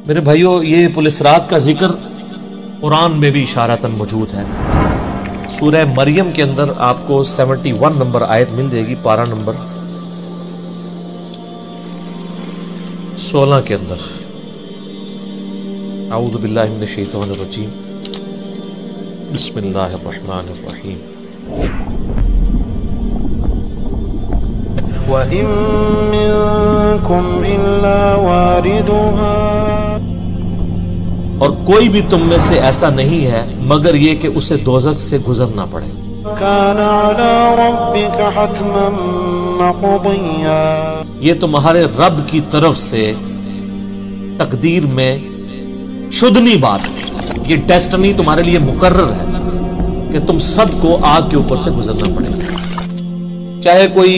میرے بھائیو، یہ پل صراط کا ذکر قرآن میں بھی اشارتاً موجود ہے۔ سورہ مریم کے اندر آپ کو 71 نمبر آیت مل جائے گی، پارہ نمبر 16 کے اندر۔ اعوذ باللہ من الشیطان الرجیم، بسم اللہ الرحمن الرحیم۔ وَإِن مِّنكُمْ إِلَّا وَارِدُهَا، اور کوئی بھی تم میں سے ایسا نہیں ہے مگر یہ کہ اسے دوزخ سے گزرنا پڑے۔ كَانَ عَلَى رَبِّكَ حَتْمًا مَّقْضِيًّا، یہ تمہارے رب کی طرف سے تقدیر میں شدنی بات ہے، یہ ڈیسٹنی تمہارے لیے مقرر ہے کہ تم سب کو آگ کے اوپر سے گزرنا پڑے گا۔ چاہے کوئی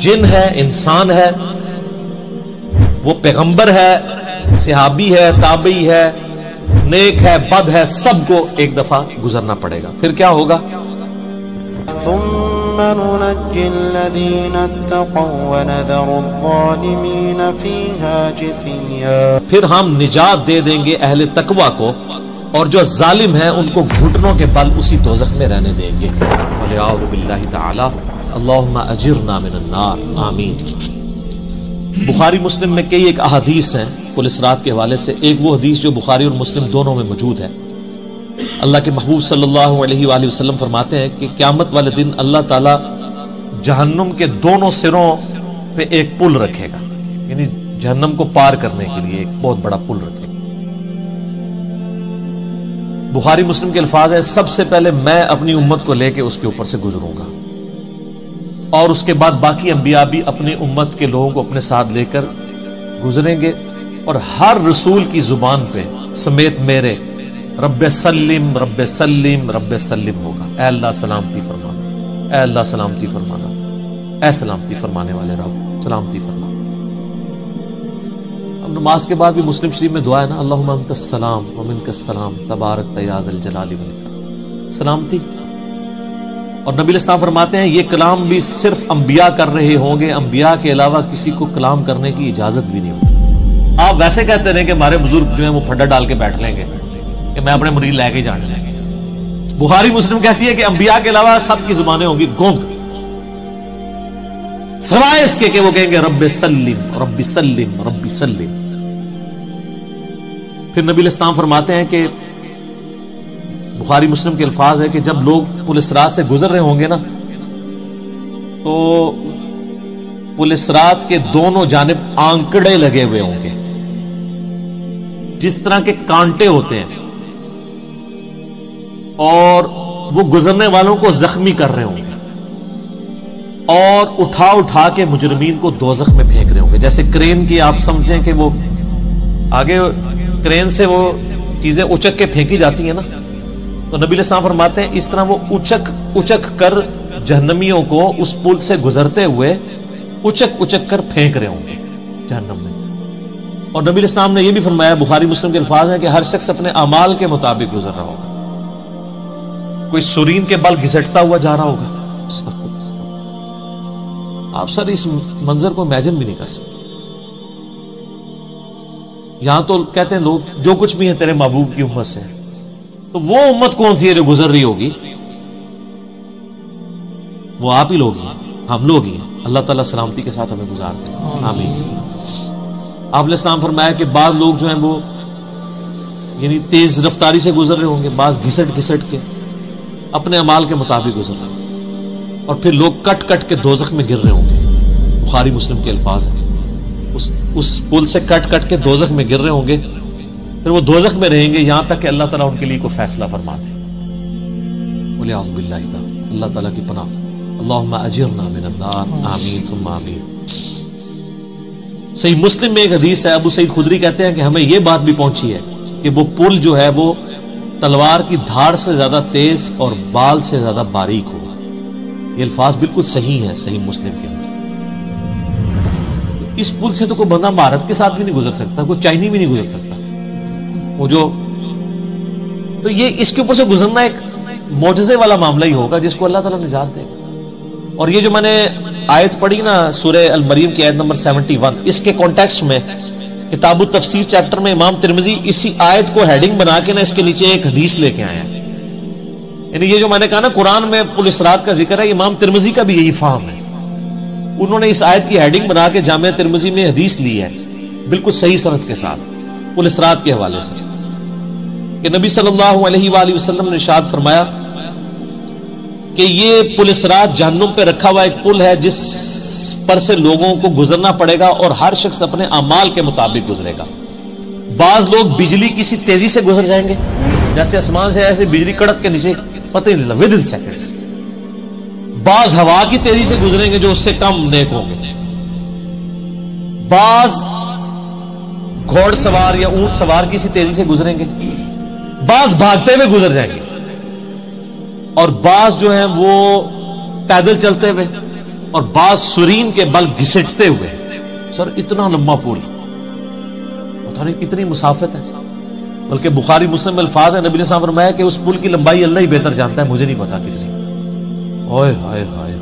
جن ہے، انسان ہے، وہ پیغمبر ہے، صحابی ہے، تابعی ہے، نیک ہے، بد ہے، سب کو ایک دفعہ گزرنا پڑے گا۔ پھر کیا ہوگا؟ ثُمَّ نُنَجِّي الَّذِينَ اتَّقَوْا وَنَذَرُ الظَّالِمِينَ فِيهَا جِثِيًّا، پھر ہم نجات دے دیں گے اہل تقوی کو، اور جو ظالم ہیں ان کو گھٹنوں کے بل اسی دوزخ میں رہنے دیں گے۔ وَلِعَوْذُ بِاللَّهِ تَعَالَى اللہم اجرنا من النار، آمین۔ بخاری مسلم میں کئی ایک احادیث ہیں پل صراط کے حوالے سے۔ ایک وہ حدیث جو بخاری اور مسلم دونوں میں موجود ہے، اللہ کے محبوب صلی اللہ علیہ وآلہ وسلم فرماتے ہیں کہ قیامت والے دن اللہ تعالیٰ جہنم کے دونوں سروں پہ ایک پل رکھے گا، یعنی جہنم کو پار کرنے کے لیے ایک بہت بڑا پل رکھے گا۔ بخاری مسلم کے الفاظ ہیں، سب سے پہلے میں اپنی امت کو لے کے اس کے اوپر سے گزروں گا، اور اس کے بعد باقی انبیاء بھی اپنی امت کے لوگوں کو اپنے ساتھ لے کر گزریں گے، اور ہر رسول کی زبان پہ سمیت میرے رب سلم رب سلم رب سلم ہوگا۔ اے اللہ سلامتی فرمانا، اے اللہ سلامتی فرمانا، اے سلامتی فرمانے والے رب سلامتی فرمانا۔ اب نماز کے بعد بھی مسلم شریف میں دعا ہے نا، اللہم انت السلام ومنک السلام تبارک یا ذا الجلال والاکرام، سلامتی۔ اور نبی الاسلام فرماتے ہیں یہ کلام بھی صرف انبیاء کر رہے ہوں گے، انبیاء کے علاوہ کسی کو کلام کرنے کی اجازت بھی نہیں ہوگی۔ آپ ویسے کہتے رہیں کہ ہمارے بزرگ جو ہیں وہ پھڈا ڈال کے بیٹھ لیں گے کہ میں اپنے مرید لے کے جانے لیں گے۔ بخاری مسلم کہتی ہے کہ انبیاء کے علاوہ سب کی زبانیں ہوں گی گونگ، سوائے اس کے کہ وہ کہیں گے رب سلم رب سلم رب سلم۔ پھر نبی الاسلام فرماتے ہیں کہ بخاری مسلم کے الفاظ ہے کہ جب لوگ پل صراط سے گزر رہے ہوں گے نا، تو پل صراط کے دونوں جانب آنکڑے لگے ہوئے ہوں گے، جس طرح کے کانٹے ہوتے ہیں، اور وہ گزرنے والوں کو زخمی کر رہے ہوں گے، اور اٹھا اٹھا کے مجرمین کو دوزخ میں پھینک رہے ہوں گے۔ جیسے کرین کی آپ سمجھیں کہ وہ آگے کرین سے وہ چیزیں اچک کے پھینکی جاتی ہیں نا، تو نبی علیہ السلام فرماتے ہیں اس طرح وہ اچک کر جہنمیوں کو اس پل سے گزرتے ہوئے اچک کر پھینک رہے ہوں گے جہنم میں۔ اور نبی علیہ السلام نے یہ بھی فرمایا، بخاری مسلم کے الفاظ ہیں کہ ہر شخص اپنے اعمال کے مطابق گزر رہا ہوگا، کوئی سورین کے بل گھسٹتا ہوا جا رہا ہوگا۔ آپ سر اس منظر کو امیجن بھی نہیں کر سکتے۔ یہاں تو کہتے ہیں لوگ جو کچھ بھی ہے تیرے محبوب کی امت سے، تو وہ امت کون سی ہے جو گزر رہی ہوگی؟ وہ آپ ہی لوگ ہیں، ہم لوگ ہی ہیں۔ اللہ تعالیٰ سلامتی کے ساتھ ہمیں گزار دیں، آمین۔ آپ علیہ السلام فرمایا کہ بعض لوگ جو ہیں وہ یعنی تیز رفتاری سے گزر رہے ہوں گے، بعض گھسٹ کے اپنے اعمال کے مطابق گزر رہے ہوں گے، اور پھر لوگ کٹ کے دوزخ میں گر رہے ہوں گے۔ بخاری مسلم کے الفاظ ہیں، اس پل سے کٹ کے دوزخ میں گر رہے ہوں گے، پھر وہ دوزخ میں رہیں گے یہاں تک کہ اللہ تعالیٰ ان کے لیے کوئی فیصلہ فرما دے۔ بولے اعوذ باللہ تعالیٰ، اللہ تعالیٰ کی پناہ، اللہم اجرنا من النار، آمین ثم آمین۔ صحیح مسلم میں ایک حدیث ہے، ابو سعید خدری کہتے ہیں کہ ہمیں یہ بات بھی پہنچی ہے کہ وہ پل جو ہے وہ تلوار کی دھاڑ سے زیادہ تیز اور بال سے زیادہ باریک ہوگا۔ یہ الفاظ بالکل صحیح ہیں صحیح مسلم کے اندر۔ اس پل سے تو کوئی بندہ بھارت کے ساتھ بھی نہیں گزر سکتا، کوئی چائنی بھی نہیں گزر سکتا، وہ جو تو یہ اس کے اوپر سے گزرنا ایک معجزے والا معاملہ ہی ہوگا جس کو اللہ تعالیٰ نجات دے گا۔ اور یہ جو میں نے آیت پڑھی نا سورہ المریم کی آیت نمبر 71، اس کے کانٹیکسٹ میں کتاب التفسیر چیپٹر میں امام ترمذی اسی آیت کو ہیڈنگ بنا کے نا اس کے نیچے ایک حدیث لے کے آئے ہیں. یعنی یہ جو میں نے کہا نا قرآن میں پل اسرات کا ذکر ہے، امام ترمذی کا بھی یہی فہم ہے. انہوں نے اس آیت کی ہیڈنگ بنا کے جامعہ ترمذی میں حدیث لی ہے بالکل صحیح سند کے ساتھ پل اسرات کے حوالے سے، کہ نبی صلی اللہ علیہ وآلہ وسلم نے ارشاد فرمایا کہ یہ پل اسرات جہنم پہ رکھا ہوا ایک پل ہے جس پر سے لوگوں کو گزرنا پڑے گا اور ہر شخص اپنے اعمال کے مطابق گزرے گا. بعض لوگ بجلی کسی تیزی سے گزر جائیں گے، جیسے آسمان سے ایسے بجلی کڑک کے نیچے پتہ نہیں ود ان سیکنڈز. بعض ہوا کی تیزی سے گزریں گے جو اس سے کم نیک ہوں گے. بعض گھوڑ سوار یا اونٹ سوار کسی تیزی سے گزریں گے، بعض بھاگتے ہوئے گزر جائیں گے، اور بعض جو ہیں وہ پیدل چلتے ہوئے، اور بعض سرین کے بل گھسٹتے ہوئے. سر اتنا لمبا پل، پتہ نہیں کتنی مسافت ہے. بلکہ بخاری مسلم میں الفاظ ہے، نبی نے صاحب فرمایا کہ اس پل کی لمبائی اللہ ہی بہتر جانتا ہے، مجھے نہیں پتا کتنی. اوئے ہائے ہائے.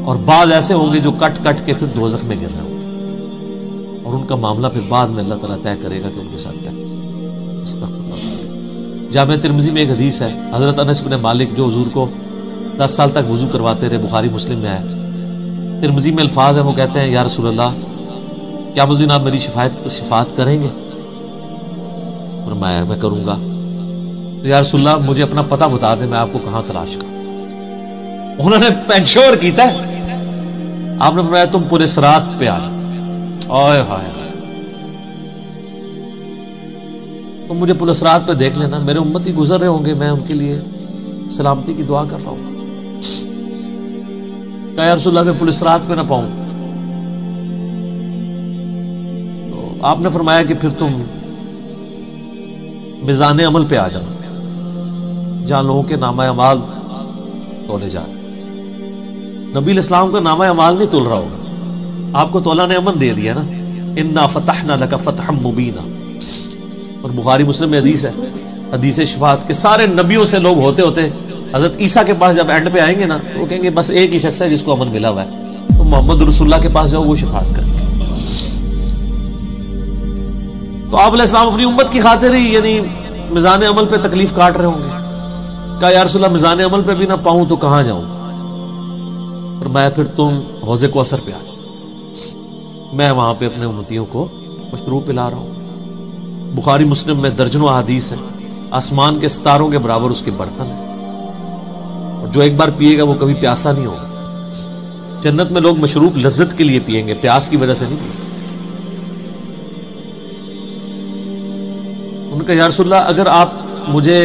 اور بعض ایسے ہوں گے جو کٹ کٹ کے پھر دوزخ میں گر رہے ہوں گے، اور ان کا معاملہ پھر بعد میں اللہ تعالیٰ طے کرے گا کہ ان کے ساتھ کیا. جامعہ ترمذی میں ایک حدیث ہے، حضرت انس بن مالک جو حضور کو 10 سال تک وضو کرواتے رہے، بخاری مسلم میں ہے. ترمذی میں الفاظ ہیں، وہ کہتے ہیں یا رسول اللہ کیا اس دن آپ میری شفاعت کریں گے؟ فرمایا میں کروں گا. یا رسول اللہ مجھے اپنا پتہ بتا دیں، میں آپ کو کہاں تلاش کروں. انہوں نے پینشور کیتا ہے. آپ نے فرمایا تم پورے صراط پہ آ جاؤ. اوئے ہائے ہائے. تم مجھے پورے صراط پہ دیکھ لینا، میرے امتی گزر رہے ہوں گے، میں ان کے لیے سلامتی کی دعا کر رہا ہوں. کہ یا رسول اللہ میں پولیس رات پہ نہ پاؤں. تو آپ نے فرمایا کہ پھر تم میزان عمل پہ آ جاؤ جہاں لوگوں کے نامہ اعمال تولے جا رہے. نبی علیہ السلام کا نامہ اعمال نہیں تول رہا ہوگا، آپ کو تو اللہ نے امن دے دیا نا، انا فتحنا لک فتحا مبینا. اور بخاری مسلم میں حدیث ہے، حدیث شفاعت کے سارے نبیوں سے لوگ ہوتے ہوتے حضرت عیسیٰ کے پاس جب اینڈ پہ آئیں گے نا تو وہ کہیں گے بس ایک ہی شخص ہے جس کو امن ملا ہوا ہے، تو محمد رسول اللہ کے پاس جاؤ، وہ شفاعت کریں گے. تو آپ علیہ السلام اپنی امت کی خاطر ہی یعنی میزان عمل پہ تکلیف کاٹ رہے ہوں گے. کہا یا رسول اللہ میزان عمل پہ بھی نہ پاؤں تو کہاں جاؤں؟ فرمایا پھر تم حوض کوثر پہ آ جاؤ، میں وہاں پہ اپنے امتیوں کو مشروب پلا رہا ہوں. بخاری مسلم میں درجنوں احادیث ہیں، آسمان کے ستاروں کے برابر اس کے برتن ہیں، اور جو ایک بار پیے گا وہ کبھی پیاسا نہیں ہوگا. جنت میں لوگ مشروب لذت کے لیے پیئیں گے، پیاس کی وجہ سے نہیں پیئیں گے. ان کا یا رسول اللہ اگر آپ مجھے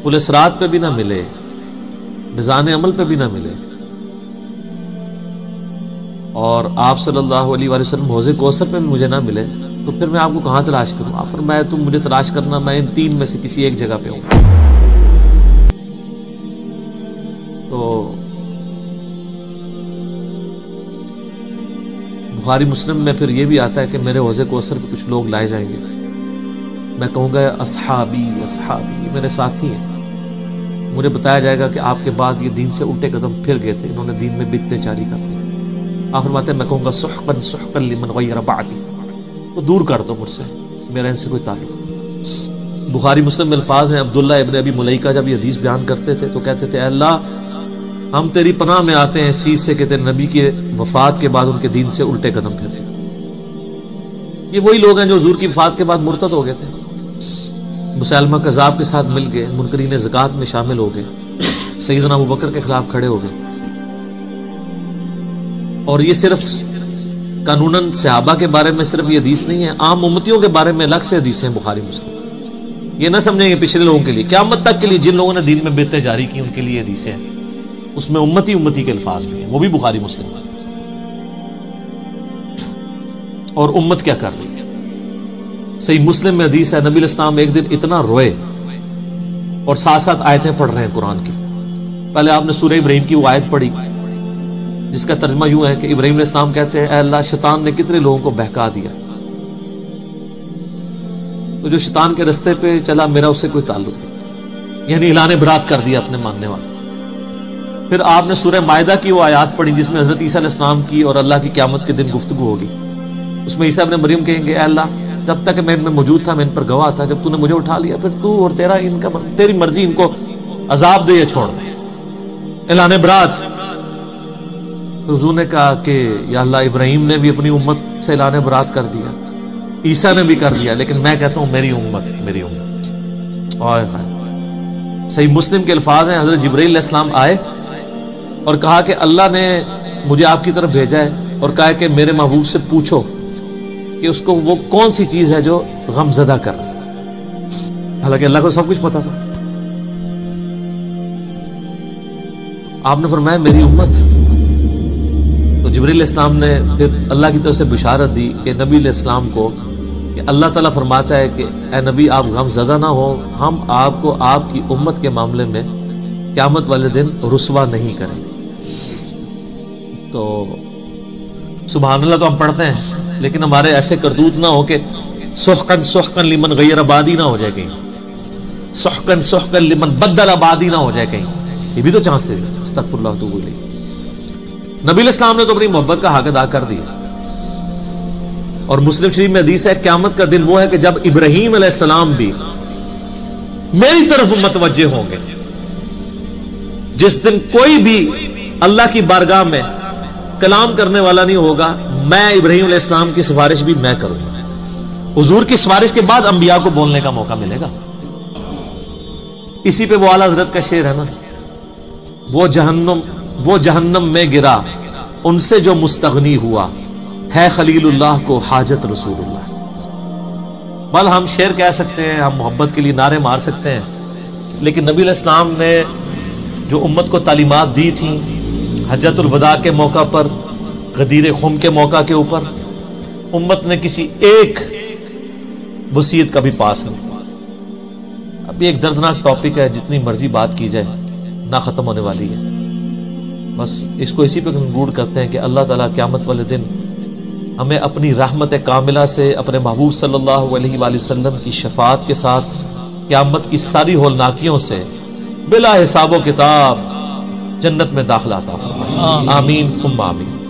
پل صراط پہ بھی نہ ملے، میزان عمل پہ بھی نہ ملے، اور آپ صلی اللہ علیہ وآلہ وسلم حوض کوثر پہ بھی مجھے نہ ملے، تو پھر میں آپ کو کہاں تلاش کروں؟ آپ فرمایا تم مجھے تلاش کرنا، میں ان تین میں سے کسی ایک جگہ پہ ہوں. تو بخاری مسلم میں پھر یہ بھی آتا ہے کہ میرے حوض کوثر پہ کچھ لوگ لائے جائیں گے، میں کہوں گا اصحابی اصحابی، میرے ساتھی ہیں. مجھے بتایا جائے گا کہ آپ کے بعد یہ دین سے الٹے قدم پھر گئے تھے، انہوں نے دین میں بدعتیں جاری کر دی تھی. آپ فرماتے ہیں میں کہوں گا سحقا سحقا لمن غیر بعدی، تو دور کر دو مجھ سے، میرا ان سے کوئی تعلق نہیں. بخاری مسلم میں الفاظ ہیں، عبداللہ ابن ابی ملیکہ جب یہ حدیث بیان کرتے تھے تو کہتے تھے اے اللہ ہم تیری پناہ میں آتے ہیں اس چیز سے کہ تیرے نبی کی وفات کے بعد ان کے دین سے الٹے قدم پھر گئے. یہ وہی لوگ ہیں جو حضور کی وفات کے بعد مرتد ہو گئے تھے، مسیلمہ کذاب کے ساتھ مل گئے، منکرین زکوٰۃ میں شامل ہو گئے، سیدنا ابوبکر کے خلاف کھڑے ہو گئے. اور یہ صرف قانوناً صحابہ کے بارے میں صرف یہ حدیث نہیں ہے، عام امتیوں کے بارے میں الگ سے حدیثیں ہیں بخاری مسلم. یہ نہ سمجھیں کہ پچھلے لوگوں کے لیے، قیامت تک کے لیے جن لوگوں نے دین میں بدعتیں جاری کی ان کے لیے حدیثیں ہیں، اس میں امتی کے الفاظ بھی ہیں، وہ بھی بخاری مسلم ہیں. اور امت کیا کر رہی ہے؟ صحیح مسلم میں حدیث ہے، نبی علیہ السلام ایک دن اتنا روئے اور ساتھ ساتھ آیتیں پڑھ رہے ہیں قرآن کی. پہلے آپ نے سورہ ابراہیم کی وہ آیت پڑھی جس کا ترجمہ یوں ہے کہ ابراہیم علیہ السلام کہتے ہیں اے اللہ شیطان نے کتنے لوگوں کو بہکا دیا، تو جو شیطان کے رستے پہ چلا میرا اس سے کوئی تعلق نہیں، یعنی اعلان برات کر دیا اپنے ماننے والے. پھر آپ نے سورہ مائدہ کی وہ آیات پڑھی جس میں حضرت عیسیٰ علیہ السلام کی اور اللہ کی قیامت کے دن گفتگو ہوگی. اس میں عیسیٰ ابن مریم کہیں گے اے اللہ جب تک میں ان میں موجود تھا میں ان پر گواہ تھا، جب تو نے مجھے اٹھا لیا پھر تو اور تیری مرضی، ان کو عذاب دے یا چھوڑ دے۔ اعلان برات، حضور نے کہا کہ یا اللہ ابراہیم نے بھی اپنی امت سے اعلان برات کر دیا، عیسیٰ نے بھی کر دیا، لیکن میں کہتا ہوں میری امت۔ صحیح مسلم کے الفاظ ہیں، حضرت جبرائیل علیہ السلام آئے اور کہا کہ اللہ نے مجھے آپ کی طرف بھیجا ہے اور کہا کہ میرے محبوب سے پوچھو کہ اس کو وہ کون سی چیز ہے جو غم زدہ کر، حالانکہ اللہ کو سب کچھ پتا تھا۔ آپ نے فرمایا میری امت۔ تو جبرائیل علیہ السلام نے پھر اللہ کی طرف سے بشارت دی کہ نبی علیہ السلام کو کہ اللہ تعالیٰ فرماتا ہے کہ اے نبی آپ غم زدہ نہ ہو، ہم آپ کو آپ کی امت کے معاملے میں قیامت والے دن رسوا نہیں کریں گے۔ تو سبحان اللہ تو ہم پڑھتے ہیں، لیکن ہمارے ایسے کرتوت نہ ہو کہ سحقن سحقن لمن غیر آبادی نہ ہو جائے کہیں، سحقن سحقن لمن بدل آبادی نہ ہو جائے کہیں، یہ بھی تو چانسز ہے۔ استغفر اللہ واتوب الیہ۔ نبی علیہ السلام نے تو اپنی محبت کا حق ادا کر دیا، اور مسلم شریف میں حدیث ہے قیامت کا دن وہ ہے کہ جب ابراہیم علیہ السلام بھی میری طرف متوجہ ہوں گے، جس دن کوئی بھی اللہ کی بارگاہ میں کلام کرنے والا نہیں ہوگا، میں ابراہیم علیہ السلام کی سفارش بھی میں کروں گا۔ حضور کی سفارش کے بعد انبیاء کو بولنے کا موقع ملے گا۔ اسی پہ وہ اعلیٰ حضرت کا شعر ہے نا، وہ جہنم میں گرا ان سے جو مستغنی ہوا، ہے خلیل اللہ کو حاجت رسول اللہ۔ بل ہم شعر کہہ سکتے ہیں، ہم محبت کے لیے نعرے مار سکتے ہیں، لیکن نبی علیہ السلام نے جو امت کو تعلیمات دی تھیں حجۃ الوداع کے موقع پر، غدیر خم کے موقع کے اوپر، امت نے کسی ایک وصیت کا بھی پاس نہیں۔ اب یہ ایک دردناک ٹاپک ہے، جتنی مرضی بات کی جائے نہ ختم ہونے والی ہے۔ بس اس کو اسی پہ کنکلوڈ کرتے ہیں کہ اللہ تعالیٰ قیامت والے دن ہمیں اپنی رحمت کاملہ سے اپنے محبوب صلی اللہ علیہ وآلہ وسلم کی شفاعت کے ساتھ قیامت کی ساری ہولناکیوں سے بلا حساب و کتاب جنت میں داخلہ عطا فرمائے۔ آمین ثم آمین۔